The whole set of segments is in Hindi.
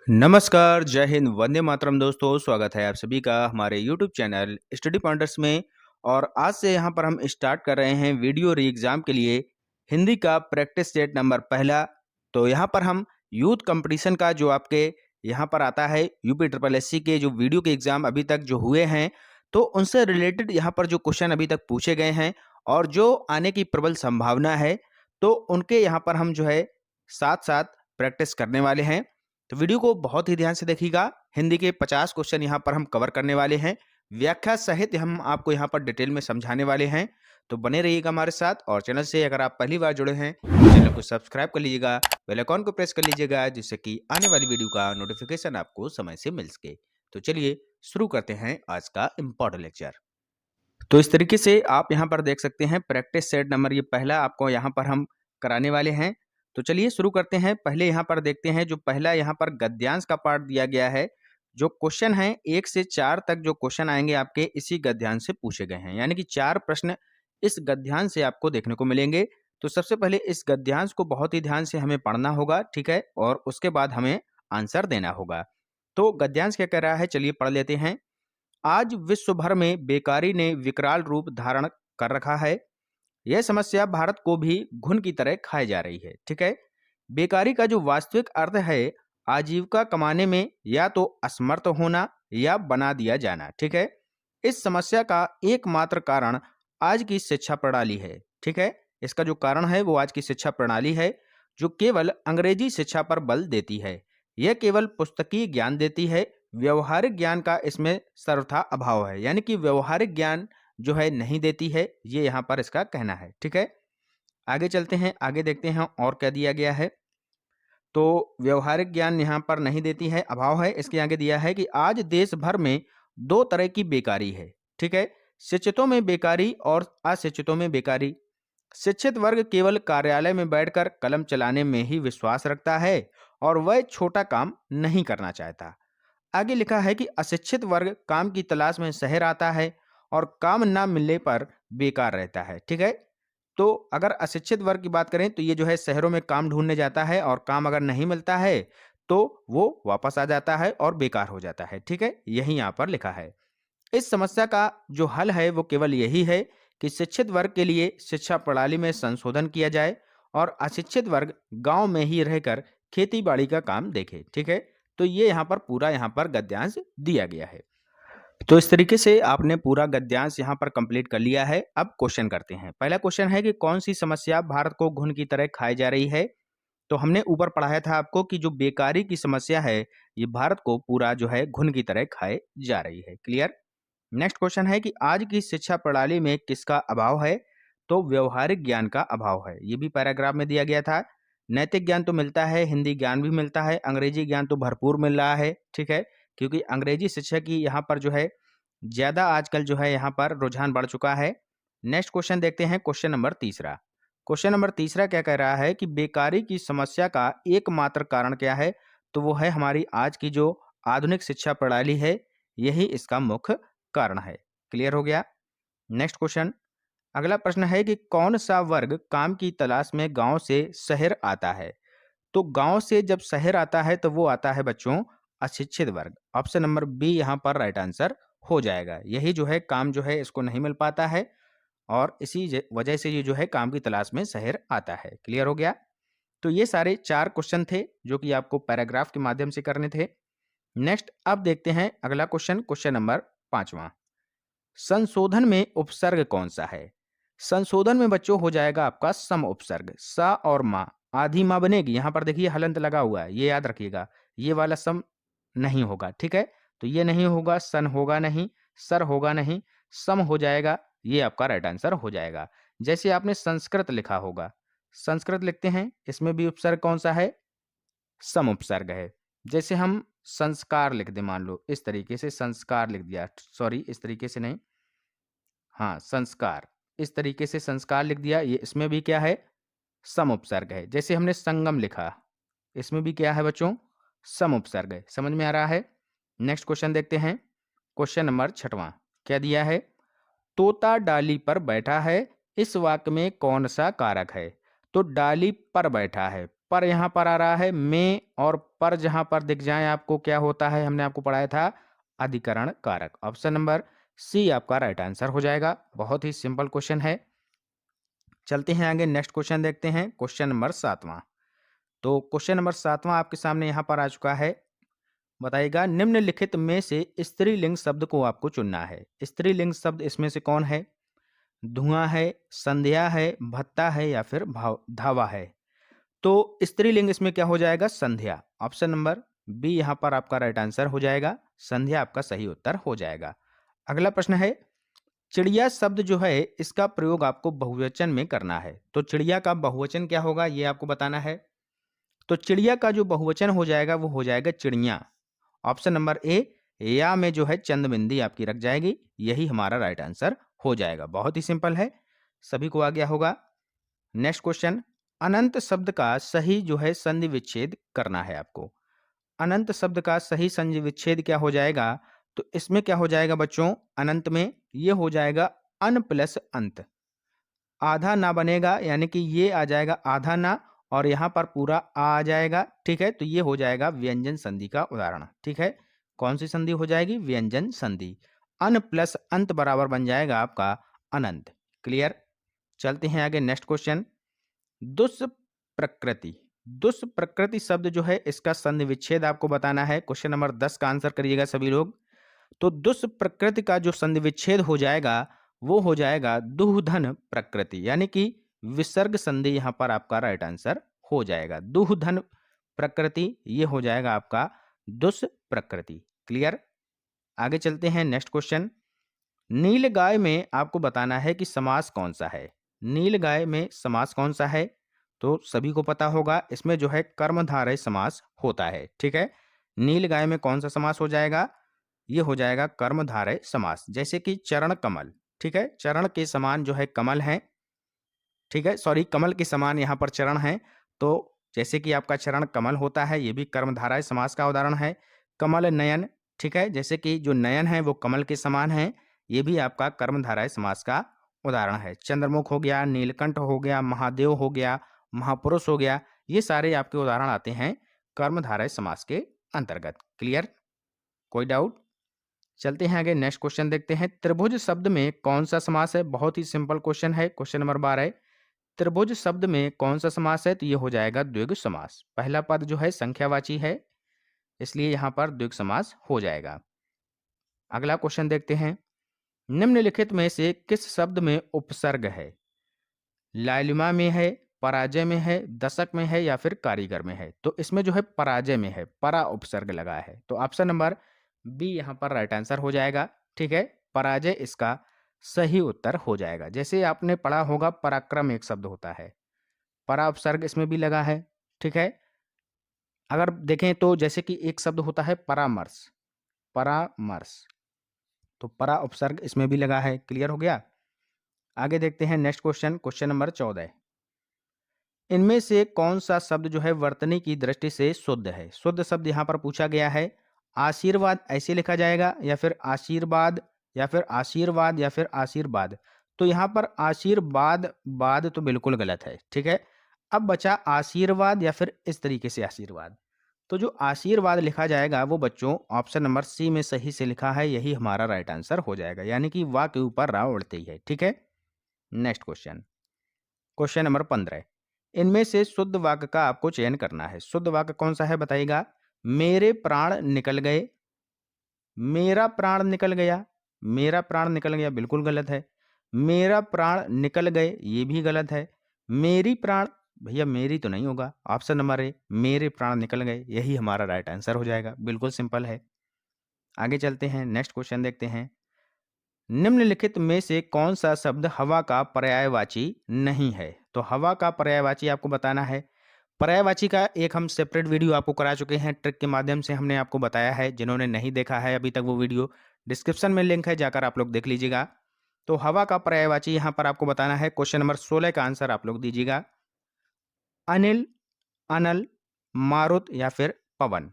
नमस्कार, जय हिंद, वंदे मातरम दोस्तों। स्वागत है आप सभी का हमारे यूट्यूब चैनल स्टडी पॉइंटर्स में। और आज से यहाँ पर हम स्टार्ट कर रहे हैं वीडियो री एग्ज़ाम के लिए हिंदी का प्रैक्टिस सेट नंबर पहला। तो यहाँ पर हम यूथ कंपटीशन का जो आपके यहाँ पर आता है यूपी ट्रिपल एससी के जो वीडियो के एग्ज़ाम अभी तक जो हुए हैं, तो उनसे रिलेटेड यहाँ पर जो क्वेश्चन अभी तक पूछे गए हैं और जो आने की प्रबल संभावना है, तो उनके यहाँ पर हम जो है साथ-साथ प्रैक्टिस करने वाले हैं। तो वीडियो को बहुत ही ध्यान से देखिएगा। हिंदी के 50 क्वेश्चन यहाँ पर हम कवर करने वाले हैं। व्याख्या सहित हम आपको यहाँ पर डिटेल में समझाने वाले हैं। तो बने रहिएगा हमारे साथ। और चैनल से अगर आप पहली बार जुड़े हैं तो चैनल को सब्सक्राइब कर लीजिएगा, बेल आइकन को प्रेस कर लीजिएगा, जिससे कि आने वाली वीडियो का नोटिफिकेशन आपको समय से मिल सके। तो चलिए शुरू करते हैं आज का इम्पोर्टेंट लेक्चर। तो इस तरीके से आप यहाँ पर देख सकते हैं प्रैक्टिस सेट नंबर ये पहला आपको यहाँ पर हम कराने वाले हैं। तो चलिए शुरू करते हैं। पहले यहाँ पर देखते हैं जो पहला यहाँ पर गद्यांश का पार्ट दिया गया है। जो क्वेश्चन है 1 से 4 तक जो क्वेश्चन आएंगे आपके इसी गद्यांश से पूछे गए हैं, यानी कि 4 प्रश्न इस गद्यांश से आपको देखने को मिलेंगे। तो सबसे पहले इस गद्यांश को बहुत ही ध्यान से हमें पढ़ना होगा, ठीक है, और उसके बाद हमें आंसर देना होगा। तो गद्यांश क्या कह रहा है, चलिए पढ़ लेते हैं। आज विश्व भर में बेकारी ने विकराल रूप धारण कर रखा है। यह समस्या भारत को भी घुन की तरह खाई जा रही है, ठीक है। बेकारी का जो वास्तविक अर्थ है आजीविका कमाने में या तो असमर्थ होना या बना दिया जाना, ठीक है। इस समस्या का एकमात्र कारण आज की शिक्षा प्रणाली है, ठीक है। इसका जो कारण है वो आज की शिक्षा प्रणाली है, जो केवल अंग्रेजी शिक्षा पर बल देती है। यह केवल पुस्तकीय ज्ञान देती है, व्यवहारिक ज्ञान का इसमें सर्वथा अभाव है, यानी कि व्यवहारिक ज्ञान जो है नहीं देती है, ये यहाँ पर इसका कहना है, ठीक है। आगे चलते हैं, आगे देखते हैं और क्या दिया गया है। तो व्यवहारिक ज्ञान यहाँ पर नहीं देती है, अभाव है। इसके आगे दिया है कि आज देश भर में 2 तरह की बेकारी है, ठीक है। शिक्षितों में बेकारी और अशिक्षितों में बेकारी। शिक्षित वर्ग केवल कार्यालय में बैठकर कलम चलाने में ही विश्वास रखता है और वह छोटा काम नहीं करना चाहता। आगे लिखा है कि अशिक्षित वर्ग काम की तलाश में शहर आता है और काम ना मिलने पर बेकार रहता है, ठीक है। तो अगर अशिक्षित वर्ग की बात करें तो ये जो है शहरों में काम ढूंढने जाता है और काम अगर नहीं मिलता है तो वो वापस आ जाता है और बेकार हो जाता है, ठीक है। यही यहाँ पर लिखा है। इस समस्या का जो हल है वो केवल यही है कि शिक्षित वर्ग के लिए शिक्षा प्रणाली में संशोधन किया जाए और अशिक्षित वर्ग गांव में ही रहकर खेती बाड़ी का काम देखे, ठीक है। तो ये यहाँ पर पूरा यहाँ पर गद्यांश दिया गया है। तो इस तरीके से आपने पूरा गद्यांश यहाँ पर कंप्लीट कर लिया है। अब क्वेश्चन करते हैं। पहला क्वेश्चन है कि कौन सी समस्या भारत को घुन की तरह खाई जा रही है। तो हमने ऊपर पढ़ाया था आपको कि जो बेकारी की समस्या है ये भारत को पूरा जो है घुन की तरह खाए जा रही है। क्लियर। नेक्स्ट क्वेश्चन है कि आज की शिक्षा प्रणाली में किसका अभाव है। तो व्यवहारिक ज्ञान का अभाव है, ये भी पैराग्राफ में दिया गया था। नैतिक ज्ञान तो मिलता है, हिंदी ज्ञान भी मिलता है, अंग्रेजी ज्ञान तो भरपूर मिल रहा है, ठीक है। क्योंकि अंग्रेजी शिक्षा की यहाँ पर जो है ज़्यादा आजकल जो है यहाँ पर रुझान बढ़ चुका है। नेक्स्ट क्वेश्चन देखते हैं, क्वेश्चन नंबर तीसरा। क्वेश्चन नंबर तीसरा क्या कह रहा है कि बेकारी की समस्या का एकमात्र कारण क्या है। तो वो है हमारी आज की जो आधुनिक शिक्षा प्रणाली है, यही इसका मुख्य कारण है। क्लियर हो गया। नेक्स्ट क्वेश्चन, अगला प्रश्न है कि कौन सा वर्ग काम की तलाश में गांव से शहर आता है। तो गांव से जब शहर आता है तो वो आता है बच्चों अशिक्षित वर्ग। ऑप्शन नंबर बी यहाँ पर राइट आंसर हो जाएगा। यही जो है काम जो है इसको नहीं मिल पाता है और इसी वजह से ये जो है काम की तलाश में शहर आता है। क्लियर हो गया। तो ये सारे 4 क्वेश्चन थे जो कि आपको पैराग्राफ के माध्यम से करने थे। नेक्स्ट अब देखते हैं अगला क्वेश्चन, क्वेश्चन नंबर 5वां। संशोधन में उपसर्ग कौन सा है। संशोधन में बच्चों हो जाएगा आपका सम उपसर्ग। सा और माँ, आधी माँ बनेगी। यहाँ पर देखिए हलंत लगा हुआ है, ये याद रखिएगा। ये वाला सम नहीं होगा, ठीक है। तो ये नहीं होगा, सन होगा नहीं, सर होगा नहीं, सम हो जाएगा। ये आपका राइट आंसर हो जाएगा। जैसे आपने संस्कृत लिखा होगा, संस्कृत लिखते हैं, इसमें भी उपसर्ग कौन सा है, सम उपसर्ग है। जैसे हम संस्कार लिख दें, मान लो इस तरीके से संस्कार लिख दिया, सॉरी इस तरीके से नहीं, हाँ संस्कार, इस तरीके से संस्कार लिख दिया, ये इसमें भी क्या है, सम उपसर्ग है। जैसे हमने संगम लिखा, इसमें भी क्या है बच्चों, सम उपसर्ग है। समझ में आ रहा है। नेक्स्ट क्वेश्चन देखते हैं, क्वेश्चन नंबर 6वां। क्या दिया है, तोता डाली पर बैठा है, इस वाक्य में कौन सा कारक है। तो डाली पर बैठा है, पर यहाँ पर आ रहा है में, और पर जहां पर दिख जाए आपको क्या होता है, हमने आपको पढ़ाया था अधिकरण कारक। ऑप्शन नंबर सी आपका राइट आंसर हो जाएगा। बहुत ही सिंपल क्वेश्चन है। चलते हैं आगे, नेक्स्ट क्वेश्चन देखते हैं, क्वेश्चन नंबर 7वां। तो क्वेश्चन नंबर 7वां आपके सामने यहाँ पर आ चुका है। बताइएगा, निम्नलिखित में से स्त्रीलिंग शब्द को आपको चुनना है। स्त्रीलिंग शब्द इसमें से कौन है? धुआं है, संध्या है, भत्ता है, या फिर धावा है। तो स्त्रीलिंग इसमें क्या हो जाएगा? संध्या। ऑप्शन नंबर बी यहाँ पर आपका राइट आंसर हो जाएगा। संध्या आपका सही उत्तर हो जाएगा। अगला प्रश्न है, चिड़िया शब्द जो है इसका प्रयोग आपको बहुवचन में करना है। तो चिड़िया का बहुवचन क्या होगा ये आपको बताना है। तो चिड़िया का जो बहुवचन हो जाएगा वो हो जाएगा चिड़िया। ऑप्शन नंबर ए, या में जो है चंद बिंदी आपकी रख जाएगी, यही हमारा राइट आंसर हो जाएगा। बहुत ही सिंपल है, सभी को आ गया होगा। नेक्स्ट क्वेश्चन, अनंत शब्द का सही जो है संधि विच्छेद करना है आपको। अनंत शब्द का सही संधि विच्छेद क्या हो जाएगा? तो इसमें क्या हो जाएगा बच्चों? अनंत में ये हो जाएगा अन प्लस अंत। आधा ना बनेगा, यानी कि ये आ जाएगा आधा ना, और यहाँ पर पूरा आ जाएगा। ठीक है, तो ये हो जाएगा व्यंजन संधि का उदाहरण। ठीक है, कौन सी संधि हो जाएगी? व्यंजन संधि। अन प्लस अंत बराबर बन जाएगा आपका अनंत। क्लियर। चलते हैं आगे, नेक्स्ट क्वेश्चन, दुष्प्रकृति। दुष्प्रकृति शब्द जो है इसका संधि विच्छेद आपको बताना है। क्वेश्चन नंबर 10 का आंसर करिएगा सभी लोग। तो दुष्प्रकृति का जो संधि विच्छेद हो जाएगा वो हो जाएगा दुहधन प्रकृति, यानी कि विसर्ग संधि यहाँ पर आपका राइट आंसर हो जाएगा। दुहधन प्रकृति ये हो जाएगा आपका दुष्प्रकृति। क्लियर। आगे चलते हैं, नेक्स्ट क्वेश्चन, नीलगाय में आपको बताना है कि समास कौन सा है। नीलगाय में समास कौन सा है? तो सभी को पता होगा, इसमें जो है कर्मधारय समास होता है। ठीक है, नीलगाय में कौन सा समास हो जाएगा? ये हो जाएगा कर्मधारय समास। जैसे कि चरण कमल, ठीक है, चरण के समान जो है कमल है। ठीक है, सॉरी, कमल के समान यहाँ पर चरण है। तो जैसे कि आपका चरण कमल होता है, ये भी कर्मधारय समास का उदाहरण है। कमल नयन, ठीक है, जैसे कि जो नयन है वो कमल के समान है, ये भी आपका कर्मधारय समास का उदाहरण है। चंद्रमुख हो गया, नीलकंठ हो गया, महादेव हो गया, महापुरुष हो गया, ये सारे आपके उदाहरण आते हैं कर्मधारय समास के अंतर्गत। क्लियर, कोई डाउट? चलते हैं आगे, नेक्स्ट क्वेश्चन देखते हैं, त्रिभुज शब्द में कौन सा समास है? बहुत ही सिंपल क्वेश्चन है। क्वेश्चन नंबर 12, त्रिभुज शब्द में कौन सा समास है? तो ये हो जाएगा द्विगु समास। पहला पद जो है संख्यावाची है, इसलिए यहां पर द्विगु समास हो जाएगा। अगला क्वेश्चन देखते हैं, निम्नलिखित में से किस शब्द में उपसर्ग है? लालिमा में है, पराजय में है, दशक में है, या फिर कारीगर में है? तो इसमें जो है पराजय में है, परा उपसर्ग लगा है। तो ऑप्शन नंबर बी यहाँ पर राइट आंसर हो जाएगा। ठीक है, पराजय इसका सही उत्तर हो जाएगा। जैसे आपने पढ़ा होगा पराक्रम एक शब्द होता है, परा उपसर्ग इसमें भी लगा है। ठीक है, अगर देखें तो जैसे कि एक शब्द होता है परामर्श, परामर्श, तो परा उपसर्ग इसमें भी लगा है। क्लियर हो गया। आगे देखते हैं, नेक्स्ट क्वेश्चन, क्वेश्चन नंबर 14, इनमें से कौन सा शब्द जो है वर्तनी की दृष्टि से शुद्ध है? शुद्ध शब्द यहाँ पर पूछा गया है। आशीर्वाद ऐसे लिखा जाएगा, या फिर आशीर्वाद, या फिर आशीर्वाद, या फिर आशीर्वाद। तो यहाँ पर आशीर्वाद बाद तो बिल्कुल गलत है। ठीक है, अब बचा आशीर्वाद या फिर इस तरीके से आशीर्वाद। तो जो आशीर्वाद लिखा जाएगा वो बच्चों ऑप्शन नंबर सी में सही से लिखा है, यही हमारा राइट आंसर हो जाएगा, यानी कि वाह के ऊपर रा उड़ते ही है। ठीक है, नेक्स्ट क्वेश्चन, क्वेश्चन नंबर 15, इनमें से शुद्ध वाक्य का आपको चयन करना है। शुद्ध वाक्य कौन सा है बताइएगा। मेरे प्राण निकल गए, मेरा प्राण निकल गया, मेरा प्राण निकल गया बिल्कुल गलत है। मेरा प्राण निकल गए ये भी गलत है। मेरी प्राण, भैया मेरी तो नहीं होगा। ऑप्शन नंबर ए, मेरे प्राण निकल गए, यही हमारा राइट आंसर हो जाएगा। बिल्कुल सिंपल है। आगे चलते हैं, नेक्स्ट क्वेश्चन देखते हैं, निम्नलिखित में से कौन सा शब्द हवा का पर्यायवाची नहीं है? तो हवा का पर्यायवाची आपको बताना है। पर्यायवाची का एक हम सेपरेट वीडियो आपको करा चुके हैं, ट्रिक के माध्यम से हमने आपको बताया है। जिन्होंने नहीं देखा है अभी तक वो वीडियो, डिस्क्रिप्शन में लिंक है, जाकर आप लोग देख लीजिएगा। तो हवा का पर्यायवाची यहाँ पर आपको बताना है। क्वेश्चन नंबर 16 का आंसर आप लोग दीजिएगा। अनिल, अनल, मारुत, या फिर पवन।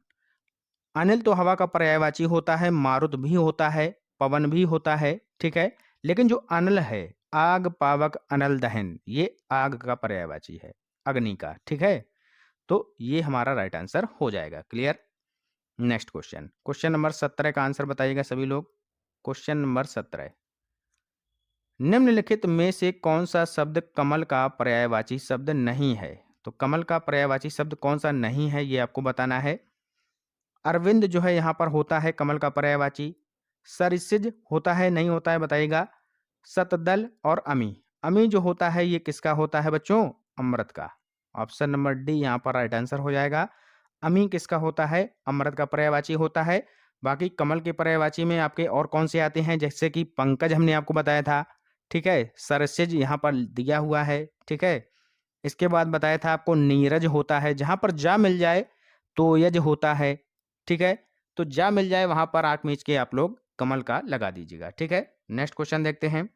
अनिल तो हवा का पर्यायवाची होता है, मारुत भी होता है, पवन भी होता है। ठीक है, लेकिन जो अनल है, आग, पावक, अनल, दहन, ये आग का पर्यायवाची है, अग्नि का। ठीक है, तो ये हमारा राइट आंसर हो जाएगा। Clear. Next question, question number 17 का आंसर बताइएगा सभी लोग। क्वेश्चन नंबर 17, निम्नलिखित में से कौन सा शब्द कमल का पर्यायवाची शब्द नहीं है? तो कमल का पर्यायवाची शब्द कौन सा नहीं है ये आपको बताना है। अरविंद जो है यहाँ पर होता है कमल का पर्यायवाची। सरिसिज होता है नहीं होता है बताइएगा। सतदल और अमी, अमी जो होता है ये किसका होता है बच्चों? अमृत का। ऑप्शन नंबर डी यहाँ पर राइट आंसर हो जाएगा। अमी किसका होता है? अमृत का पर्यायवाची होता है। बाकी कमल के पर्यायवाची में आपके और कौन से आते हैं, जैसे कि पंकज हमने आपको बताया था, ठीक है। सरसिज यहाँ पर दिया हुआ है, ठीक है। इसके बाद बताया था आपको नीरज होता है, जहां पर जा मिल जाए तो यज होता है, ठीक है। तो जा मिल जाए वहां पर आंख मीच के आप लोग कमल का लगा दीजिएगा, ठीक है। नेक्स्ट क्वेश्चन देखते हैं,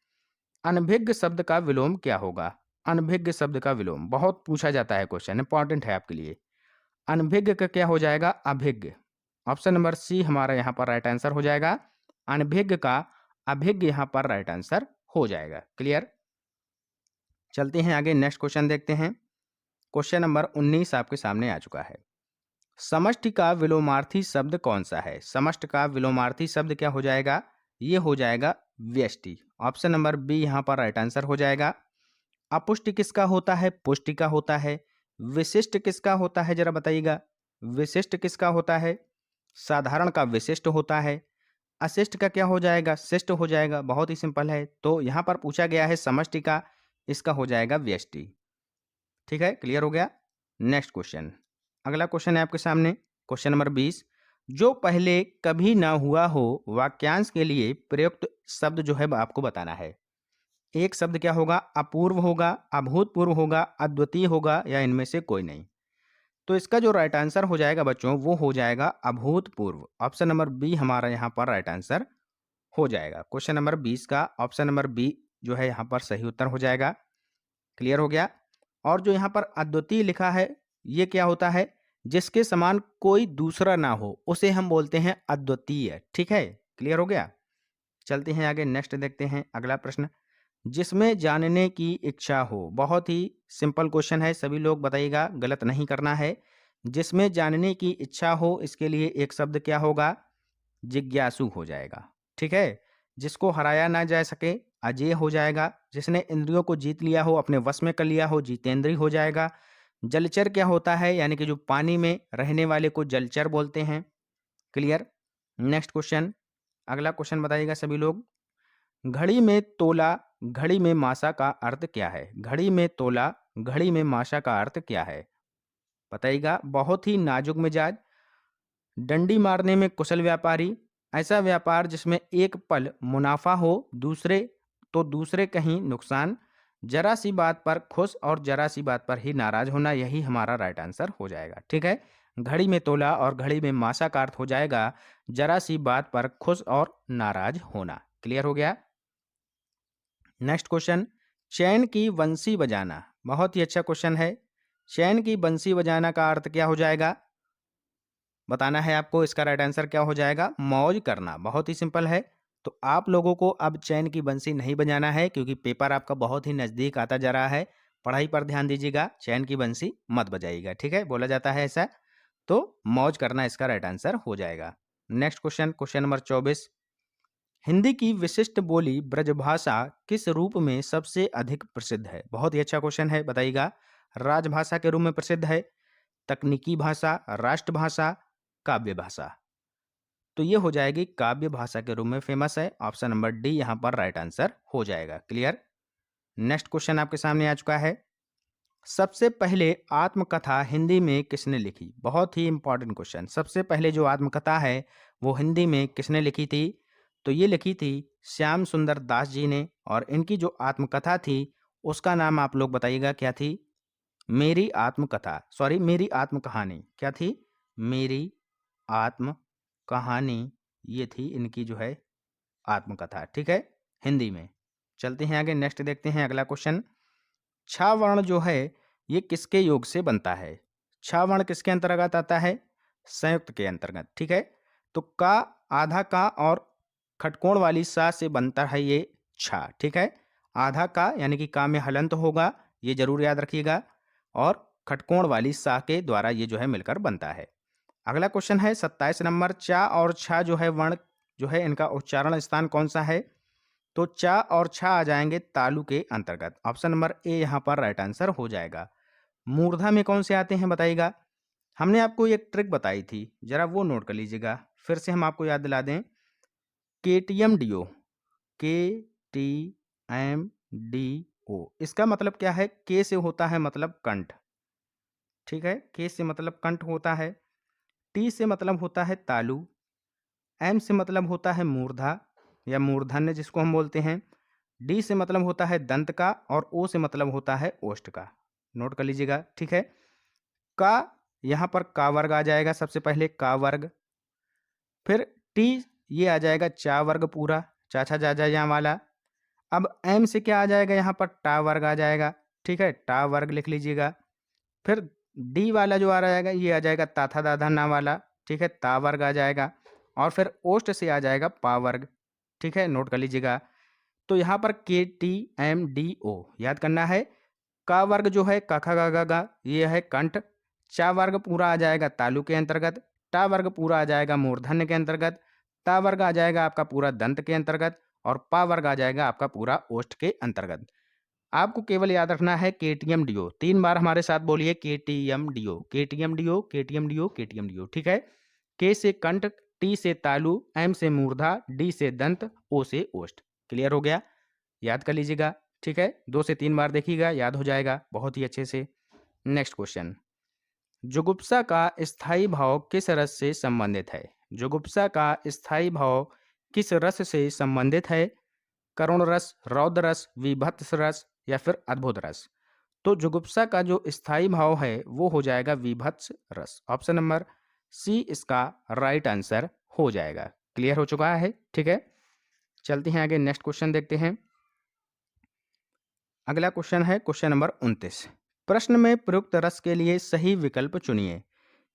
अनभिज्ञ शब्द का विलोम क्या होगा? अनभिज्ञ शब्द का विलोम बहुत पूछा जाता है, क्वेश्चन इंपॉर्टेंट है आपके लिए। अनभिज्ञ का क्या हो जाएगा? अभिज्ञ। ऑप्शन नंबर सी हमारा यहाँ पर राइट आंसर हो जाएगा। अनभिज्ञ का अभिज्ञ यहाँ पर राइट आंसर हो जाएगा। क्लियर। चलते हैं आगे, नेक्स्ट क्वेश्चन देखते हैं। क्वेश्चन नंबर 19 आपके सामने आ चुका है। समष्टि का विलोमार्थी शब्द कौन सा है? समष्टि का विलोमार्थी शब्द क्या हो जाएगा? ये हो जाएगा व्यष्टि। ऑप्शन नंबर बी यहाँ पर राइट आंसर हो जाएगा। अपुष्टि किसका होता है? पुष्टि का होता है। विशिष्ट किसका होता है जरा बताइएगा। विशिष्ट किसका होता है? साधारण का विशिष्ट होता है। अशिष्ट का क्या हो जाएगा? शिष्ट हो जाएगा। बहुत ही सिंपल है। तो यहाँ पर पूछा गया है समष्टि का, इसका हो जाएगा व्यष्टि। ठीक है, क्लियर हो गया। नेक्स्ट क्वेश्चन, अगला क्वेश्चन है आपके सामने, क्वेश्चन नंबर 20, जो पहले कभी ना हुआ हो वाक्यांश के लिए प्रयुक्त शब्द जो है आपको बताना है। एक शब्द क्या होगा? अपूर्व होगा, अभूतपूर्व होगा, अद्वितीय होगा, या इनमें से कोई नहीं। तो इसका जो राइट आंसर हो जाएगा बच्चों वो हो जाएगा अभूतपूर्व। ऑप्शन नंबर बी हमारा यहाँ पर राइट आंसर हो जाएगा। क्वेश्चन नंबर 20 का ऑप्शन नंबर बी जो है यहाँ पर सही उत्तर हो जाएगा। क्लियर हो गया। और जो यहाँ पर अद्वितीय लिखा है ये क्या होता है? जिसके समान कोई दूसरा ना हो उसे हम बोलते हैं अद्वितीय। ठीक है, क्लियर हो गया। चलते हैं आगे, नेक्स्ट देखते हैं अगला प्रश्न, जिसमें जानने की इच्छा हो। बहुत ही सिंपल क्वेश्चन है, सभी लोग बताइएगा, गलत नहीं करना है। जिसमें जानने की इच्छा हो, इसके लिए एक शब्द क्या होगा? जिज्ञासु हो जाएगा। ठीक है, जिसको हराया ना जा सके अजेय हो जाएगा। जिसने इंद्रियों को जीत लिया हो, अपने वश में कर लिया हो, जितेंद्रिय हो जाएगा। जलचर क्या होता है? यानी कि जो पानी में रहने वाले को जलचर बोलते हैं। क्लियर। नेक्स्ट क्वेश्चन, अगला क्वेश्चन बताइएगा सभी लोग, घड़ी में तोला घड़ी में मासा का अर्थ क्या है? घड़ी में तोला घड़ी में मासा का अर्थ क्या है बताइएगा। बहुत ही नाजुक मिजाज, डंडी मारने में कुशल व्यापारी, ऐसा व्यापार जिसमें एक पल मुनाफा हो दूसरे कहीं नुकसान, जरा सी बात पर खुश और जरा सी बात पर ही नाराज होना, यही हमारा राइट आंसर हो जाएगा। ठीक है, घड़ी में तोला और घड़ी में मासा का अर्थ हो जाएगा जरा सी बात पर खुश और नाराज होना। क्लियर हो गया। नेक्स्ट क्वेश्चन, चैन की बंसी बजाना। बहुत ही अच्छा क्वेश्चन है। चैन की बंसी बजाना का अर्थ क्या हो जाएगा बताना है आपको। इसका राइट आंसर क्या हो जाएगा? मौज करना। बहुत ही सिंपल है। तो आप लोगों को अब चैन की बंसी नहीं बजाना है क्योंकि पेपर आपका बहुत ही नज़दीक आता जा रहा है। पढ़ाई पर ध्यान दीजिएगा, चैन की बंसी मत बजाइएगा। ठीक है, बोला जाता है ऐसा। तो मौज करना इसका राइट आंसर हो जाएगा। Next question, question number 24, Hindi की विशिष्ट बोली ब्रजभाषा किस रूप में सबसे अधिक प्रसिद्ध है? बहुत ही अच्छा क्वेश्चन है, बताइएगा। राजभाषा के रूप में प्रसिद्ध है, तकनीकी भाषा, राष्ट्रभाषा, काव्य भाषा। तो ये हो जाएगी काव्य भाषा के रूप में फेमस है। ऑप्शन नंबर डी यहाँ पर राइट आंसर हो जाएगा। क्लियर। नेक्स्ट क्वेश्चन आपके सामने आ चुका है, सबसे पहले आत्मकथा हिंदी में किसने लिखी? बहुत ही इंपॉर्टेंट क्वेश्चन। सबसे पहले जो आत्मकथा है वो हिंदी में किसने लिखी थी? तो ये लिखी थी श्याम सुंदर दास जी ने। और इनकी जो आत्मकथा थी उसका नाम आप लोग बताइएगा क्या थी? मेरी आत्मकथा, सॉरी मेरी आत्मकहानी। क्या थी? मेरी आत्म कहानी, ये थी इनकी जो है आत्मकथा। ठीक है, हिंदी में। चलते हैं आगे, नेक्स्ट देखते हैं अगला क्वेश्चन, छा वर्ण जो है ये किसके योग से बनता है? छा वर्ण किसके अंतर्गत आता है? संयुक्त के अंतर्गत। ठीक है, तो का, आधा का और खटकोण वाली सा से बनता है ये छा। ठीक है, आधा का यानी कि का में हलंत होगा, ये जरूर याद रखिएगा। और खटकोण वाली सा के द्वारा ये जो है मिलकर बनता है। अगला क्वेश्चन है 27 नंबर, चा और छा जो है वर्ण जो है इनका उच्चारण स्थान कौन सा है? तो चा और छा आ जाएंगे तालु के अंतर्गत। ऑप्शन नंबर ए यहाँ पर राइट आंसर हो जाएगा। मूर्धा में कौन से आते हैं बताइएगा? हमने आपको एक ट्रिक बताई थी, जरा वो नोट कर लीजिएगा। फिर से हम आपको याद दिला दें, KTMDO, KTMDO इसका मतलब क्या है? के से होता है मतलब कंठ, ठीक है, के से मतलब कंठ होता है, टी से मतलब होता है तालु, एम से मतलब होता है मूर्धा या मूर्धन्य जिसको हम बोलते हैं, डी से मतलब होता है दंत का, और ओ से मतलब होता है ओष्ठ का। नोट कर लीजिएगा, ठीक है। का यहाँ पर का वर्ग आ जाएगा, सबसे पहले का वर्ग, फिर टी ये आ जाएगा चा वर्ग पूरा, चाचा जाजा यहाँ वाला। अब एम से क्या आ जाएगा? यहाँ पर टा वर्ग आ जाएगा, ठीक है, टा वर्ग लिख लीजिएगा। फिर डी वाला जो आ जाएगा ये आ जाएगा ताथा दाधा ना वाला, ठीक है, ता वर्ग आ जाएगा। और फिर ओष्ठ से आ जाएगा पा वर्ग, ठीक है, नोट कर लीजिएगा। तो यहाँ पर KTMDO याद करना है। का वर्ग जो है का खा गा गा ये है कंठ, चा वर्ग पूरा आ जाएगा तालु के अंतर्गत, टा वर्ग पूरा आ जाएगा मूर्धन्य के अंतर्गत, ता वर्ग आ जाएगा आपका पूरा दंत के अंतर्गत, और पा वर्ग आ जाएगा आपका पूरा ओष्ठ के अंतर्गत। आपको केवल याद रखना है KTMDO, 3 बार हमारे साथ बोलिए KTMDO, KTMDO, KTMDO, KTMDO, ठीक है। के से कंठ, टी से तालु, एम से मूर्धा, डी से दंत, ओ से ओष्ठ। क्लियर हो गया? याद कर लीजिएगा, ठीक है, 2 से 3 बार देखिएगा, याद हो जाएगा बहुत ही अच्छे से। नेक्स्ट क्वेश्चन, जुगुप्सा का स्थायी भाव किस रस से संबंधित है? जुगुप्सा का स्थायी भाव किस रस से संबंधित है? करुण रस, रौद्र रस, विभत्स रस या फिर अद्भुत रस? तो जुगुप्सा का जो स्थायी भाव है वो हो जाएगा विभत्स रस। ऑप्शन नंबर सी इसका राइट आंसर हो जाएगा। क्लियर हो चुका है, ठीक है। चलते हैं आगे, नेक्स्ट क्वेश्चन देखते हैं। अगला क्वेश्चन है क्वेश्चन नंबर 29। प्रश्न में प्रयुक्त रस के लिए सही विकल्प चुनिए।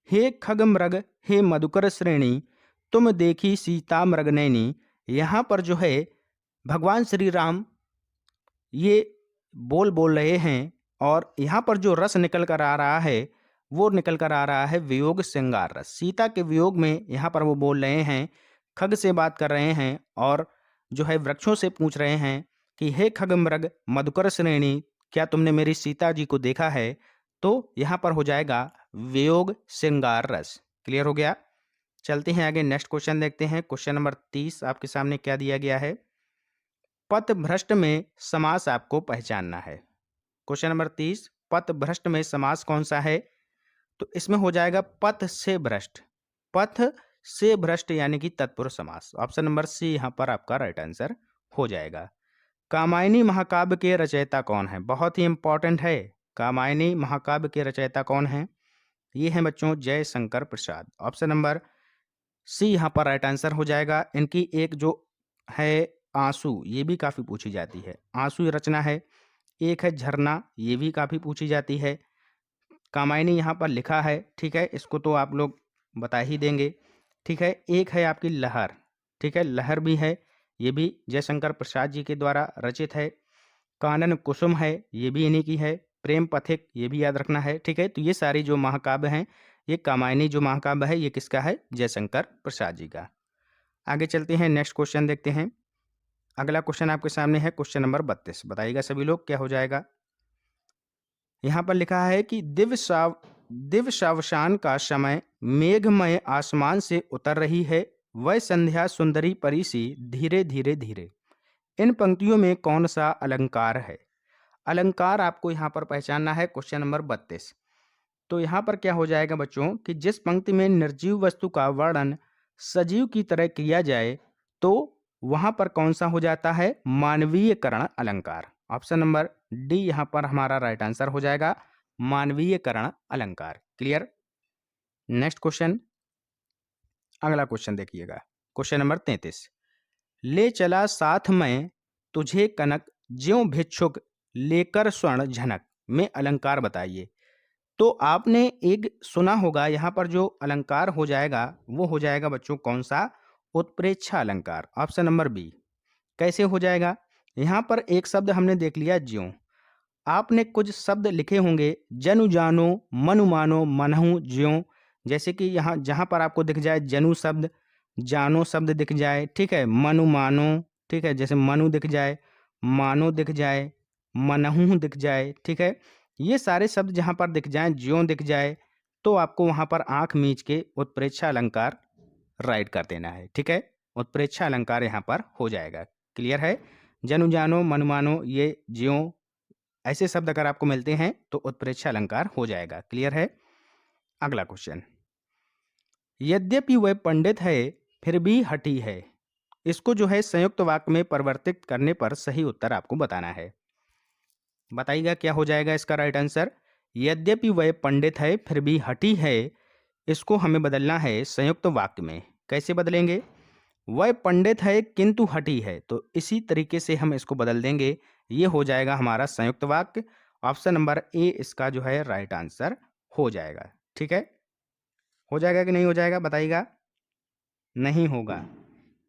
हे खग मृग, हे मधुकर श्रेणी, तुम देखी सीता मृगनयनी। यहाँ पर जो है भगवान श्री राम ये बोल रहे हैं, और यहाँ पर जो रस निकल कर आ रहा है वो निकल कर आ रहा है वियोग श्रृंगार रस। सीता के वियोग में यहाँ पर वो बोल रहे हैं, खग से बात कर रहे हैं, और जो है वृक्षों से पूछ रहे हैं कि हे खग मृग मधुकर श्रेणी, क्या तुमने मेरी सीता जी को देखा है? तो यहाँ पर हो जाएगा वियोग श्रृंगार रस। क्लियर हो गया? चलते हैं आगे, नेक्स्ट क्वेश्चन देखते हैं। क्वेश्चन नंबर 30 आपके सामने क्या दिया गया है? पथ भ्रष्ट में समास आपको पहचानना है। क्वेश्चन नंबर 30, पथ भ्रष्ट में समास कौन सा है? तो इसमें हो जाएगा पथ से भ्रष्ट, पथ से भ्रष्ट यानी कि तत्पुरुष समास। ऑप्शन नंबर सी यहाँ पर आपका राइट आंसर हो जाएगा। कामायनी महाकाव्य के रचयिता कौन है? बहुत ही इंपॉर्टेंट है। कामायनी महाकाव्य के रचयिता कौन है? ये है बच्चों Jaishankar Prasad. Option number C यहाँ पर राइट आंसर हो जाएगा। इनकी एक जो है आंसू, ये भी काफ़ी पूछी जाती है, आंसू रचना है। एक है झरना, ये भी काफ़ी पूछी जाती है। कामायनी यहाँ पर लिखा है, ठीक है, इसको तो आप लोग बता ही देंगे, ठीक है। एक है आपकी लहर, ठीक है, लहर भी है, ये भी जयशंकर प्रसाद जी के द्वारा रचित है। कानन कुसुम है, ये भी इन्हीं की है। प्रेम पथिक, ये भी याद रखना है, ठीक है। तो ये सारी जो महाकाव्य हैं, ये कामायनी जो महाकाव्य है ये किसका है? जयशंकर प्रसाद जी का। आगे चलते हैं, नेक्स्ट क्वेश्चन देखते हैं। अगला क्वेश्चन आपके सामने है क्वेश्चन नंबर 32। बताइएगा सभी लोग क्या हो जाएगा? यहाँ पर लिखा है कि दिव्य सावसान का समय मेघमय आसमान से उतर रही है, वह संध्या सुंदरी परी सी धीरे धीरे धीरे। इन पंक्तियों में कौन सा अलंकार है? अलंकार आपको यहाँ पर पहचानना है। Question number 32। तो यहाँ पर क्या हो जाएगा बच्चों कि जिस पंक्ति में निर्जीव वस्तु का वर्णन सजीव की तरह किया जाए तो वहां पर कौन सा हो जाता है? मानवीयकरण अलंकार। ऑप्शन नंबर डी यहाँ पर हमारा राइट आंसर हो जाएगा, मानवीयकरण अलंकार। क्लियर? नेक्स्ट क्वेश्चन, अगला क्वेश्चन देखिएगा, क्वेश्चन नंबर 33। ले चला साथ में तुझे कनक, ज्यों भिक्षुक लेकर स्वर्ण झनक में अलंकार बताइए। तो आपने एक सुना होगा, यहाँ पर जो अलंकार हो जाएगा वो हो जाएगा बच्चों कौन सा? उत्प्रेक्षा अलंकार। Option number B. कैसे हो जाएगा? यहाँ पर एक शब्द हमने देख लिया ज्यों। आपने कुछ शब्द लिखे होंगे, जनु जानो, मनु मानो, मनहु ज्यों। जैसे कि यहाँ जहाँ पर आपको दिख जाए जनु शब्द, जानो शब्द दिख जाए, ठीक है, मनु मानो, ठीक है, जैसे मनु दिख जाए, मानो दिख जाए, मनहु दिख जाए, ठीक है, ये सारे शब्द जहाँ पर दिख जाएं, ज्यों दिख जाए, तो आपको वहाँ पर आंख मीच के उत्प्रेक्षा अलंकार राइट कर देना है, ठीक है। उत्प्रेक्षा अलंकार यहाँ पर हो जाएगा। क्लियर है? जनु जानो, मनु मानो, ये ज्यों ऐसे शब्द अगर आपको मिलते हैं तो उत्प्रेक्षा अलंकार हो जाएगा। क्लियर है? अगला क्वेश्चन, यद्यपि वह पंडित है फिर भी हठी है, इसको जो है संयुक्त वाक्य में परिवर्तित करने पर सही उत्तर आपको बताना है। बताइएगा क्या हो जाएगा इसका राइट आंसर। यद्यपि वह पंडित है फिर भी हठी है, इसको हमें बदलना है संयुक्त वाक्य में। कैसे बदलेंगे? वह पंडित है किंतु हठी है, तो इसी तरीके से हम इसको बदल देंगे, ये हो जाएगा हमारा संयुक्त वाक्य। ऑप्शन नंबर ए इसका जो है राइट आंसर हो जाएगा। ठीक है, हो जाएगा कि नहीं हो जाएगा बताइएगा। नहीं होगा,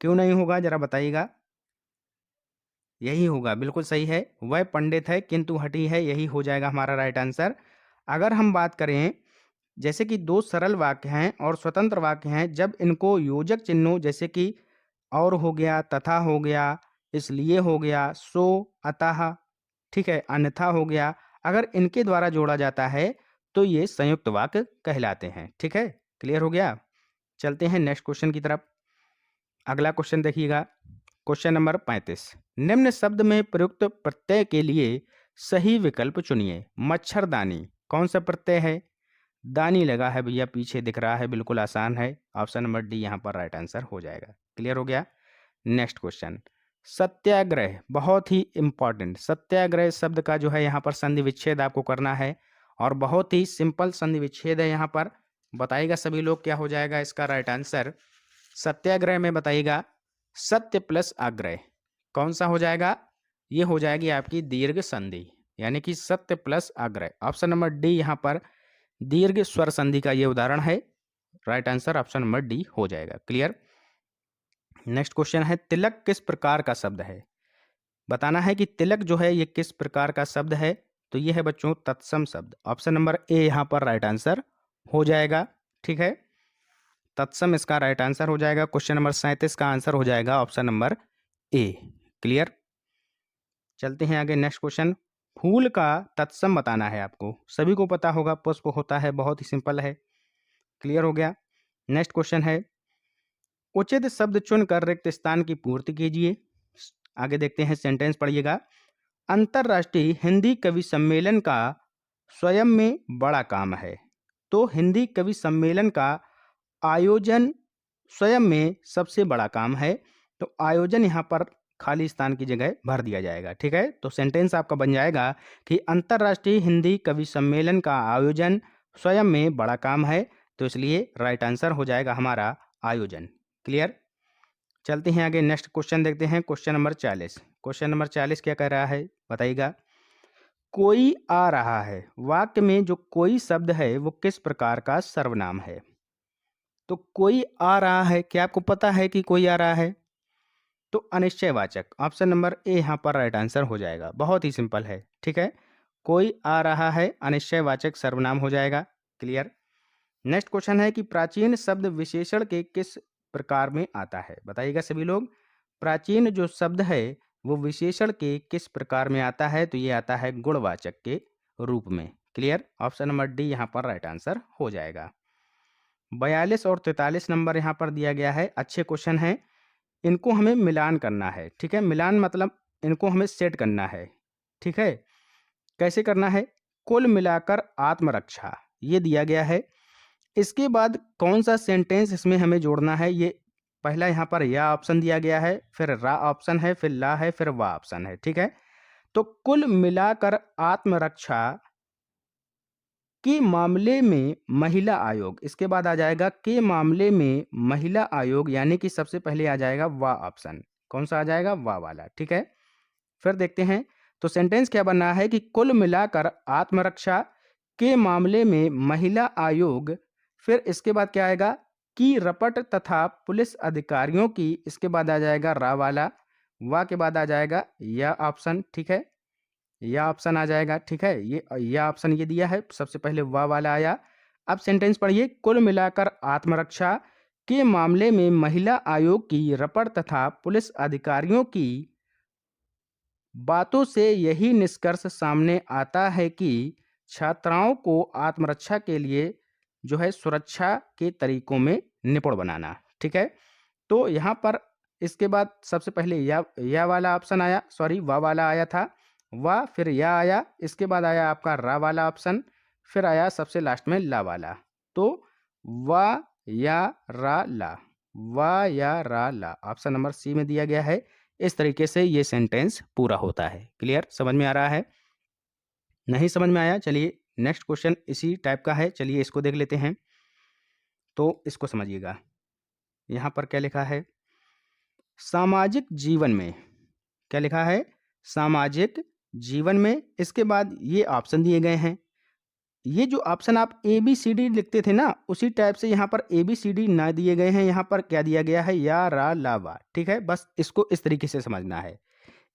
क्यों नहीं होगा जरा बताइएगा। यही होगा, बिल्कुल सही है, वह पंडित है किंतु हठी है, यही हो जाएगा हमारा राइट आंसर। अगर हम बात करें जैसे कि दो सरल वाक्य हैं और स्वतंत्र वाक्य हैं, जब इनको योजक चिन्हों जैसे कि और हो गया, तथा हो गया, इसलिए हो गया, सो, अतः, ठीक है, अन्यथा हो गया, अगर इनके द्वारा जोड़ा जाता है तो ये संयुक्त वाक्य कहलाते हैं। ठीक है, क्लियर हो गया। चलते हैं नेक्स्ट क्वेश्चन की तरफ। अगला क्वेश्चन देखिएगा, क्वेश्चन नंबर 35। निम्न शब्द में प्रयुक्त प्रत्यय के लिए सही विकल्प चुनिए। मच्छरदानी कौन सा प्रत्यय है? दानी लगा है भैया, पीछे दिख रहा है, बिल्कुल आसान है। ऑप्शन नंबर डी यहाँ पर राइट आंसर हो जाएगा। क्लियर हो गया। नेक्स्ट क्वेश्चन, सत्याग्रह, बहुत ही इंपॉर्टेंट। सत्याग्रह शब्द का जो है यहाँ पर संधि विच्छेद आपको करना है और बहुत ही सिंपल संधि विच्छेद है यहाँ पर। बताइएगा सभी लोग क्या हो जाएगा इसका राइट आंसर। सत्याग्रह में बताइएगा सत्य प्लस आग्रह कौन सा हो जाएगा? ये हो जाएगी आपकी दीर्घ संधि, यानी कि सत्य प्लस आग्रह। ऑप्शन नंबर डी यहाँ पर दीर्घ स्वर संधि का ये उदाहरण है। Right answer option number D हो जाएगा। क्लियर। नेक्स्ट क्वेश्चन है, तिलक किस प्रकार का शब्द है? बताना है कि तिलक जो है ये किस प्रकार का शब्द है। तो ये है बच्चों तत्सम शब्द। ऑप्शन नंबर ए यहाँ पर राइट आंसर हो जाएगा। ठीक है, तत्सम इसका राइट आंसर हो जाएगा। क्वेश्चन नंबर 37 का आंसर हो जाएगा ऑप्शन नंबर ए। क्लियर। चलते हैं आगे नेक्स्ट क्वेश्चन, फूल का तत्सम बताना है आपको। सभी को पता होगा पुष्प होता है, बहुत ही सिंपल है। क्लियर हो गया। नेक्स्ट क्वेश्चन है, उचित शब्द चुनकर रिक्त स्थान की पूर्ति कीजिए। आगे देखते हैं, सेंटेंस पढ़िएगा। अंतर्राष्ट्रीय हिंदी कवि सम्मेलन का स्वयं में बड़ा काम है। तो हिंदी कवि सम्मेलन का आयोजन स्वयं में सबसे बड़ा काम है। तो आयोजन यहाँ पर खाली स्थान की जगह भर दिया जाएगा। ठीक है, तो सेंटेंस आपका बन जाएगा कि अंतर्राष्ट्रीय हिंदी कवि सम्मेलन का आयोजन स्वयं में बड़ा काम है। तो इसलिए राइट आंसर हो जाएगा हमारा आयोजन। क्लियर। चलते हैं आगे नेक्स्ट क्वेश्चन देखते हैं, क्वेश्चन नंबर 40। क्वेश्चन नंबर 40 क्या कह रहा है बताइएगा। कोई आ रहा है, वाक्य में जो कोई शब्द है वो किस प्रकार का सर्वनाम है? तो कोई आ रहा है, क्या आपको पता है कि कोई आ रहा है? तो अनिश्चयवाचक। ऑप्शन नंबर ए यहाँ पर राइट आंसर हो जाएगा। बहुत ही सिंपल है। ठीक है, कोई आ रहा है अनिश्चयवाचक सर्वनाम हो जाएगा। क्लियर। नेक्स्ट क्वेश्चन है कि प्राचीन शब्द विशेषण के किस प्रकार में आता है? बताइएगा सभी लोग, प्राचीन जो शब्द है वो विशेषण के किस प्रकार में आता है? तो ये आता है गुणवाचक के रूप में। क्लियर। ऑप्शन नंबर डी यहाँ पर राइट आंसर हो जाएगा। 42 और 43 नंबर यहाँ पर दिया गया है, अच्छे क्वेश्चन हैं। इनको हमें मिलान करना है। ठीक है, मिलान मतलब इनको हमें सेट करना है। ठीक है, कैसे करना है? कुल मिलाकर आत्मरक्षा ये दिया गया है। इसके बाद कौन सा सेंटेंस इसमें हमें जोड़ना है? ये पहला यहाँ पर या ऑप्शन दिया गया है, फिर रा ऑप्शन है, फिर ला है, फिर वा ऑप्शन है। ठीक है, तो कुल मिलाकर आत्मरक्षा के मामले में महिला आयोग, इसके बाद आ जाएगा के मामले में महिला आयोग, यानी कि सबसे पहले आ जाएगा वा ऑप्शन। कौन सा आ जाएगा? वा वाला। ठीक है, फिर देखते हैं तो सेंटेंस क्या बनना है कि कुल मिलाकर आत्मरक्षा के मामले में महिला आयोग, फिर इसके बाद क्या आएगा कि रपट तथा पुलिस अधिकारियों की, इसके बाद आ जाएगा रा वाला, वा के बाद आ जाएगा या ऑप्शन। ठीक है, या ऑप्शन आ जाएगा। ठीक है, ये या ऑप्शन ये दिया है, सबसे पहले वाह वाला आया। अब सेंटेंस पढ़िए, कुल मिलाकर आत्मरक्षा के मामले में महिला आयोग की रपट तथा पुलिस अधिकारियों की बातों से यही निष्कर्ष सामने आता है कि छात्राओं को आत्मरक्षा के लिए जो है सुरक्षा के तरीकों में निपुण बनाना। ठीक है, तो यहाँ पर इसके बाद सबसे पहले या वाला ऑप्शन आया, सॉरी वाह वाला आया था, वाह फिर या आया, इसके बाद आया आपका रा वाला ऑप्शन, फिर आया सबसे लास्ट में ला वाला। तो वाह या रा ला, वाह या रा ला, ऑप्शन नंबर सी में दिया गया है। इस तरीके से ये सेंटेंस पूरा होता है। क्लियर, समझ में आ रहा है? नहीं समझ में आया, चलिए नेक्स्ट क्वेश्चन इसी टाइप का है, चलिए इसको देख लेते हैं। तो इसको समझिएगा, यहाँ पर क्या लिखा है, सामाजिक जीवन में, क्या लिखा है, सामाजिक जीवन में। इसके बाद ये ऑप्शन दिए गए हैं, ये जो ऑप्शन आप ए बी सी डी लिखते थे ना, उसी टाइप से यहाँ पर ए बी सी डी ना दिए गए हैं, यहाँ पर क्या दिया गया है, या रा ला वा। ठीक है, बस इसको इस तरीके से समझना है,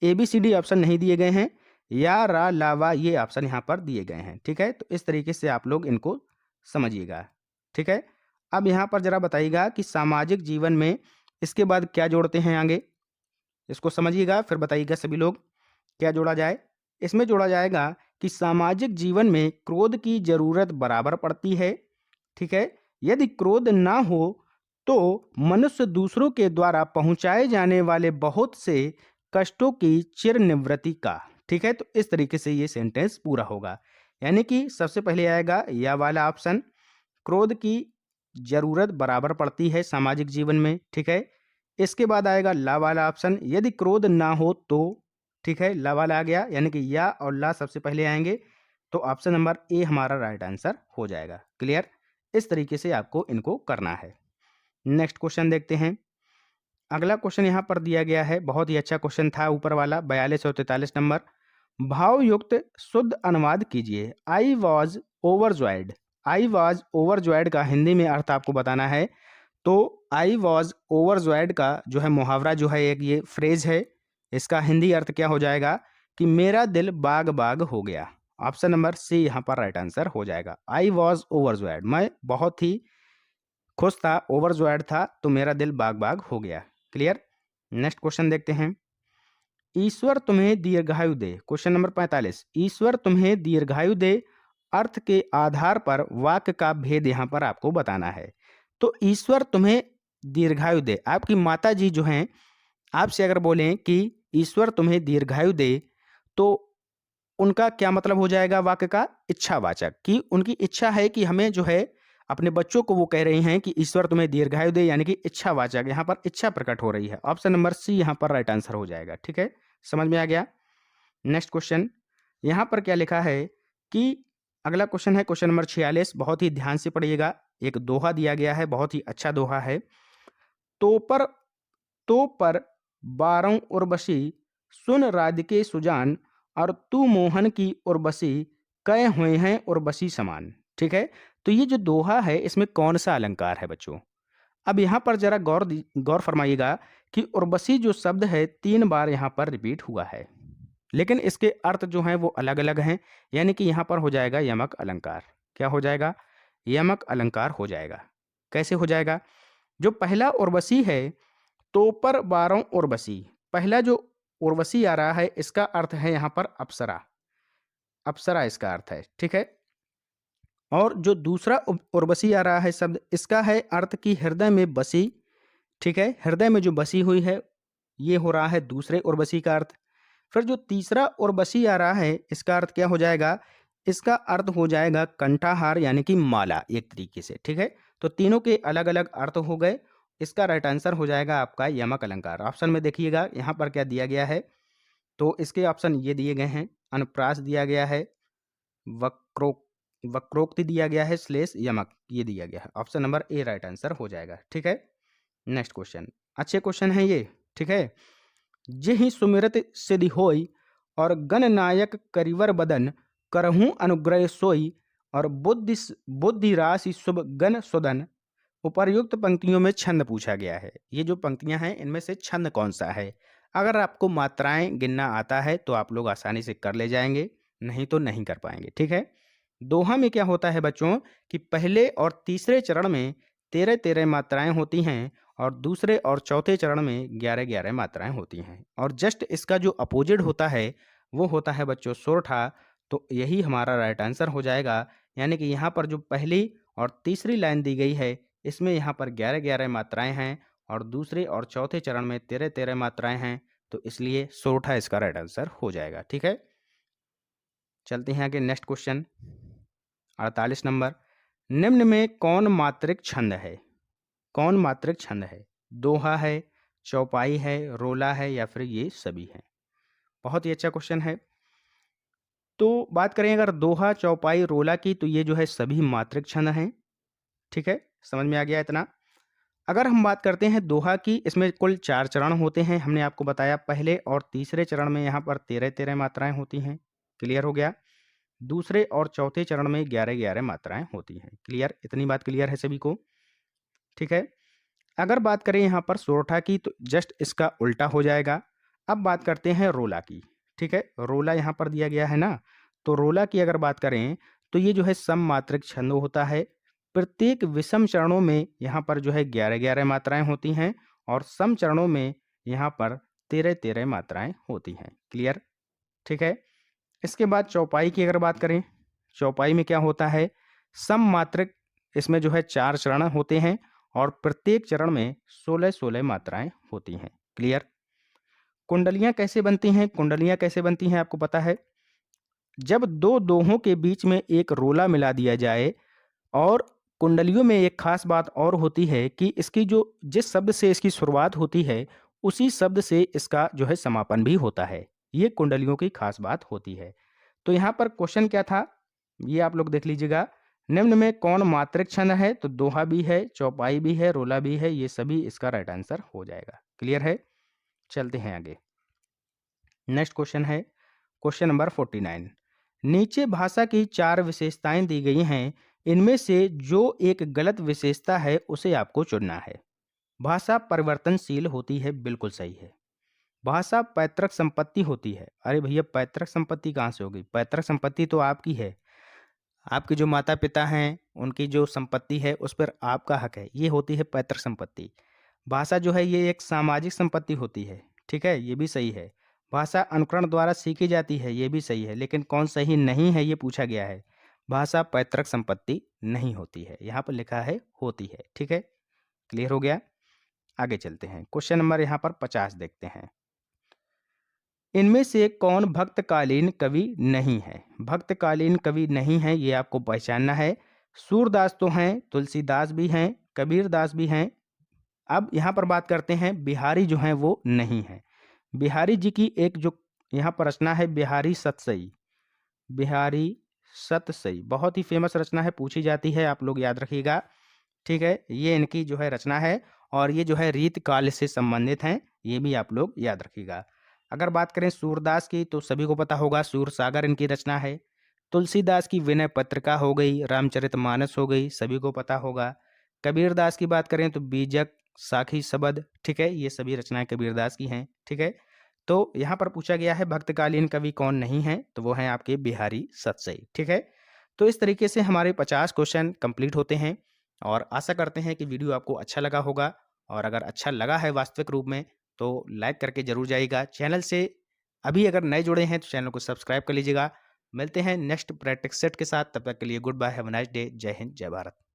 A B C D option नहीं दिए गए हैं, या रा ला वा ये ऑप्शन यहाँ पर दिए गए हैं। ठीक है, तो इस तरीके से आप लोग इनको समझिएगा। ठीक है, अब यहाँ पर जरा बताइएगा कि सामाजिक जीवन में इसके बाद क्या जोड़ते हैं आगे, इसको समझिएगा, फिर बताइएगा सभी लोग क्या जोड़ा जाए। इसमें जोड़ा जाएगा कि सामाजिक जीवन में क्रोध की जरूरत बराबर पड़ती है। ठीक है, यदि क्रोध ना हो तो मनुष्य दूसरों के द्वारा पहुंचाए जाने वाले बहुत से कष्टों की चिर निवृत्ति का। ठीक है, तो इस तरीके से ये सेंटेंस पूरा होगा, यानी कि सबसे पहले आएगा या वाला ऑप्शन, क्रोध की जरूरत बराबर पड़ती है सामाजिक जीवन में। ठीक है, इसके बाद आएगा ला वाला ऑप्शन, यदि क्रोध ना हो तो। ठीक है, ला वाला आ गया, यानी कि या और ला सबसे पहले आएंगे, तो ऑप्शन नंबर ए हमारा राइट आंसर हो जाएगा। क्लियर, इस तरीके से आपको इनको करना है। नेक्स्ट क्वेश्चन देखते हैं। अगला क्वेश्चन यहाँ पर दिया गया है, बहुत ही अच्छा क्वेश्चन था ऊपर वाला, 42 और 43 नंबर। भावयुक्त शुद्ध अनुवाद कीजिए। I was overjoyed, I was overjoyed का हिंदी में अर्थ आपको बताना है। तो आई वॉज ओवरजॉयड का जो है मुहावरा जो है, एक ये फ्रेज है, इसका हिंदी अर्थ क्या हो जाएगा कि मेरा दिल बाग बाग हो गया। ऑप्शन नंबर सी यहाँ पर राइट आंसर हो जाएगा। आई वॉज ओवरजॉयड, मैं बहुत ही खुश था, ओवरजॉयड था, तो मेरा दिल बाग बाग हो गया। क्लियर, नेक्स्ट क्वेश्चन देखते हैं। ईश्वर तुम्हें दीर्घायु दे, क्वेश्चन नंबर 45, ईश्वर तुम्हें दीर्घायु दे अर्थ के आधार पर वाक्य का भेद यहाँ पर आपको बताना है। तो ईश्वर तुम्हें दीर्घायु दे, आपकी माता जी जो हैं आपसे अगर बोलें कि ईश्वर तुम्हें दीर्घायु दे, तो उनका क्या मतलब हो जाएगा वाक्य का, इच्छावाचक, कि उनकी इच्छा है कि हमें जो है अपने बच्चों को वो कह रही हैं कि ईश्वर तुम्हें दीर्घायु दे, यानी कि इच्छावाचक, यहाँ पर इच्छा प्रकट हो रही है। ऑप्शन नंबर सी यहाँ पर राइट आंसर हो जाएगा। ठीक है, समझ में आ गया। नेक्स्ट क्वेश्चन यहाँ पर क्या लिखा है कि अगला क्वेश्चन है क्वेश्चन नंबर 46, बहुत ही ध्यान से पढ़िएगा। एक दोहा दिया गया है, बहुत ही अच्छा दोहा है। तो पर बारों उर्वशी सुन राधिके सुजान, और तू मोहन की उर्वशी कहे हुए हैं उर्वशी समान। ठीक है, तो ये जो दोहा है इसमें कौन सा अलंकार है बच्चों? अब यहाँ पर जरा गौर फरमाइएगा कि उर्वशी जो शब्द है 3 बार यहाँ पर रिपीट हुआ है, लेकिन इसके अर्थ जो हैं वो अलग अलग हैं, यानी कि यहाँ पर हो जाएगा यमक अलंकार। क्या हो जाएगा? यमक अलंकार हो जाएगा। कैसे हो जाएगा? जो पहला उर्वशी है, तो पर बारों उर्वशी, पहला जो उर्वशी आ रहा है इसका अर्थ है यहाँ पर अप्सरा, अप्सरा इसका अर्थ है। ठीक है, और जो दूसरा उर्वशी आ रहा है शब्द, इसका है अर्थ की हृदय में बसी। ठीक है, हृदय में जो बसी हुई है, ये हो रहा है दूसरे उर्वशी का अर्थ। फिर जो तीसरा उर्वशी आ रहा है इसका अर्थ क्या हो जाएगा? इसका अर्थ हो जाएगा कंठाहार, यानी कि माला एक तरीके से। ठीक है, तो तीनों के अलग अलग अर्थ हो गए। इसका राइट आंसर हो जाएगा आपका यमक अलंकार। ऑप्शन में देखिएगा यहाँ पर क्या दिया गया है, तो इसके ऑप्शन ये दिए गए हैं, अनुप्रास दिया गया है, वक्रोक्ति दिया गया है, श्लेष यमक ये दिया गया है। Option number A right answer हो जाएगा। ठीक है, नेक्स्ट क्वेश्चन, अच्छे क्वेश्चन है ये। ठीक है, जेहि सुमिरत सिद्धि होई, और गणनायक करिवर बदन, करहूँ अनुग्रह सोई, और बुद्धि राशि शुभ गण सुदन। उपर्युक्त पंक्तियों में छंद पूछा गया है। ये जो पंक्तियां हैं इनमें से छंद कौन सा है? अगर आपको मात्राएँ गिनना आता है तो आप लोग आसानी से कर ले जाएँगे, नहीं तो नहीं कर पाएँगे, ठीक है? दोहा में क्या होता है बच्चों कि पहले और तीसरे चरण में 13-13 मात्राएँ होती हैं और दूसरे और चौथे चरण में 11-11 मात्राएँ होती हैं। और जस्ट इसका जो अपोजिट होता है, वो होता है बच्चों सोरठा, तो यही हमारा राइट आंसर हो जाएगा। यानी कि यहाँ पर जो पहली और तीसरी लाइन दी गई है, इसमें यहाँ पर 11-11 मात्राएँ हैं और दूसरे और चौथे चरण में 13-13 मात्राएँ हैं, तो इसलिए सोरठा इसका राइट आंसर हो जाएगा, ठीक है? चलते हैं आगे नेक्स्ट क्वेश्चन 48 नंबर। निम्न में कौन मात्रिक छंद है? कौन मात्रिक छंद है? दोहा है, चौपाई है, रोला है या फिर ये सभी हैं? बहुत ही अच्छा क्वेश्चन है। तो बात करें अगर दोहा, चौपाई, रोला की, तो ये जो है सभी मात्रिक छंद हैं, ठीक है? समझ में आ गया इतना? अगर हम बात करते हैं दोहा की, इसमें कुल 4 चरण होते हैं। हमने आपको बताया पहले और तीसरे चरण में यहाँ पर 13-13 मात्राएँ होती हैं। क्लियर हो गया? दूसरे और चौथे चरण में 11-11 मात्राएँ होती हैं। क्लियर? इतनी बात क्लियर है सभी को? ठीक है? अगर बात करें यहाँ पर सोरठा की, तो जस्ट इसका उल्टा हो जाएगा। अब बात करते हैं रोला की, ठीक है? रोला यहाँ पर दिया गया है ना, तो रोला की अगर बात करें, तो ये जो है सममात्रिक छंद होता है। प्रत्येक विषम चरणों में यहाँ पर जो है 11-11 मात्राएँ होती हैं और सम चरणों में यहाँ पर 13-13 मात्राएँ होती हैं। क्लियर? ठीक है? इसके बाद चौपाई की अगर बात करें, चौपाई में क्या होता है? सममात्रिक, इसमें जो है 4 चरण होते हैं और प्रत्येक चरण में 16-16 मात्राएँ होती हैं। क्लियर? कुंडलियाँ कैसे बनती हैं? कुंडलियाँ कैसे बनती हैं आपको पता है? जब 2 दोहों के बीच में एक रोला मिला दिया जाए, और कुंडलियों में एक खास बात और होती है कि इसकी जो जिस शब्द से इसकी शुरुआत होती है, उसी शब्द से इसका जो है समापन भी होता है। ये कुंडलियों की खास बात होती है। तो यहाँ पर क्वेश्चन क्या था? ये आप लोग देख लीजिएगा। निम्न में कौन मात्रिक छंद है? तो दोहा भी है, चौपाई भी है, रोला भी है, ये सभी इसका राइट आंसर हो जाएगा। क्लियर है? चलते हैं आगे। नेक्स्ट क्वेश्चन है क्वेश्चन नंबर 49। नीचे भाषा की 4 विशेषताएं दी गई हैं। इनमें से जो एक गलत विशेषता है उसे आपको चुनना है। भाषा परिवर्तनशील होती है, बिल्कुल सही है। भाषा पैतृक संपत्ति होती है। अरे भैया, पैतृक संपत्ति कहाँ से होगी? पैतृक संपत्ति तो आपकी है। आपके जो माता पिता हैं, उनकी जो संपत्ति है उस पर आपका हक है, ये होती है पैतृक संपत्ति। भाषा जो है ये एक सामाजिक संपत्ति होती है, ठीक है? ये भी सही है। भाषा अनुकरण द्वारा सीखी जाती है, ये भी सही है। लेकिन कौन सही नहीं है ये पूछा गया है। भाषा पैतृक संपत्ति नहीं होती है, यहाँ पर लिखा है होती है, ठीक है? क्लियर हो गया? आगे चलते हैं। क्वेश्चन नंबर यहाँ पर 50 देखते हैं। इनमें से कौन भक्तकालीन कवि नहीं है? भक्तकालीन कवि नहीं है, ये आपको पहचानना है। सूरदास तो हैं, तुलसीदास भी हैं, कबीरदास भी हैं। अब यहाँ पर बात करते हैं, बिहारी जो हैं वो नहीं है। बिहारी जी की एक जो यहाँ पर रचना है, बिहारी सतसई। बिहारी सतसई बहुत ही फेमस रचना है, पूछी जाती है, आप लोग याद रखिएगा, ठीक है? ये इनकी जो है रचना है और ये जो है रीत काल से संबंधित हैं, ये भी आप लोग याद रखिएगा। अगर बात करें सूरदास की, तो सभी को पता होगा, सूरसागर इनकी रचना है। तुलसीदास की विनय पत्रिका हो गई, रामचरितमानस हो गई, सभी को पता होगा। कबीरदास की बात करें तो बीजक, साखी शबद, ठीक है? ये सभी रचनाएं कबीरदास की हैं, ठीक है? तो यहाँ पर पूछा गया है भक्तकालीन कवि कौन नहीं है, तो वो हैं आपके बिहारी सतसई, ठीक है? तो इस तरीके से हमारे 50 क्वेश्चन कंप्लीट होते हैं और आशा करते हैं कि वीडियो आपको अच्छा लगा होगा। और अगर अच्छा लगा है वास्तविक रूप में, तो लाइक करके जरूर जाइएगा। चैनल से अभी अगर नए जुड़े हैं तो चैनल को सब्सक्राइब कर लीजिएगा। मिलते हैं नेक्स्ट प्रैक्टिस सेट के साथ, तब तक के लिए goodbye, have a nice day. जय हिंद, जय भारत।